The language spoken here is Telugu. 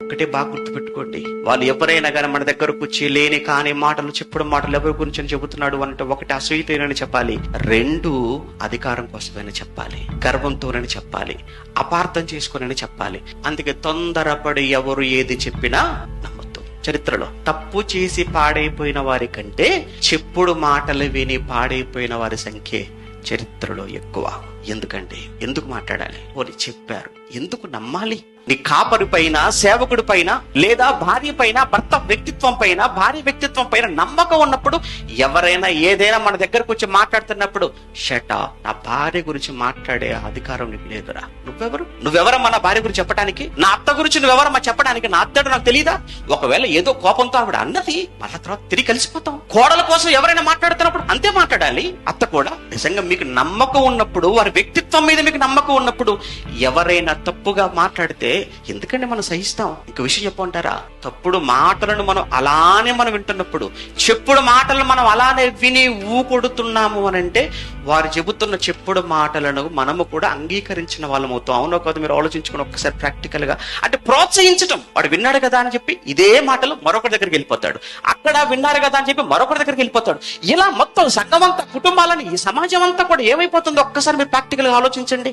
ఒకటే బాగా గుర్తుపెట్టుకోండి, వాళ్ళు ఎవరైనా కానీ మన దగ్గరకు వచ్చి లేని కాని మాటలు చెప్పడం మాటలు ఎవరి గురించి చెబుతున్నాడు అంటే, ఒకటి అసూయతోనని చెప్పాలి, రెండు అధికారం కోసమైనా చెప్పాలి, గర్వంతోనని చెప్పాలి, అపార్థం చేసుకుని చెప్పాలి. అందుకే తొందరపడి ఎవరు ఏది చెప్పినా నమ్మొద్దు. చరిత్రలో తప్పు చేసి పాడైపోయిన వారి కంటే చెప్పుడు మాటలు విని పాడైపోయిన వారి సంఖ్య చరిత్రలో ఎక్కువ. ఎందుకంటే ఎందుకు మాట్లాడాలి? వాళ్ళు చెప్పారు, ఎందుకు నమ్మాలి? నీ కాపరి పైన, సేవకుడి పైన, లేదా భార్య పైన, భర్త వ్యక్తిత్వం పైన, భార్య వ్యక్తిత్వం పైన నమ్మకం ఉన్నప్పుడు ఎవరైనా ఏదైనా మన దగ్గరకు వచ్చి మాట్లాడుతున్నప్పుడు షటా, నా భార్య గురించి మాట్లాడే అధికారం నీకు లేదురా. నువ్వెవరమ్మా నా భార్య గురించి చెప్పడానికి? నా అత్త గురించి నువ్వెవరమ్మా చెప్పడానికి? నా అత్తడు నాకు తెలీదా? ఒకవేళ ఏదో కోపంతో ఆవిడ అన్నది, మళ్ళా తర్వాత తిరిగి కలిసిపోతాం. కోడల కోసం ఎవరైనా మాట్లాడుతున్నప్పుడు అంతే మాట్లాడాలి. అత్త కూడా నిజంగా మీకు నమ్మకం ఉన్నప్పుడు, వారి వ్యక్తిత్వం మీద మీకు నమ్మకం ఉన్నప్పుడు ఎవరైనా తప్పుగా మాట్లాడితే ఎందుకంటే మనం సహిస్తాం. ఇంక విషయం చెప్పంటారా, తప్పుడు మాటలను మనం వింటున్నప్పుడు, చెప్పుడు మాటలను మనం అలానే విని ఊకొడుతున్నాము అని అంటే వారు చెబుతున్న చెప్పుడు మాటలను మనము కూడా అంగీకరించిన వాళ్ళం అవుతాం. అవునో కాదు మీరు ఆలోచించుకుని ఒక్కసారి ప్రాక్టికల్ గా. అంటే ప్రోత్సహించటం, వాడు విన్నాడు కదా అని చెప్పి ఇదే మాటలు మరొకరి దగ్గరికి వెళ్ళిపోతాడు, అక్కడ విన్నారు కదా అని చెప్పి మరొకరి దగ్గరికి వెళ్ళిపోతాడు. ఇలా మొత్తం సంఘం అంతా, కుటుంబాలని, ఈ సమాజం అంతా కూడా ఏమైపోతుందో ఒక్కసారి మీరు ప్రాక్టికల్ గా ఆలోచించండి.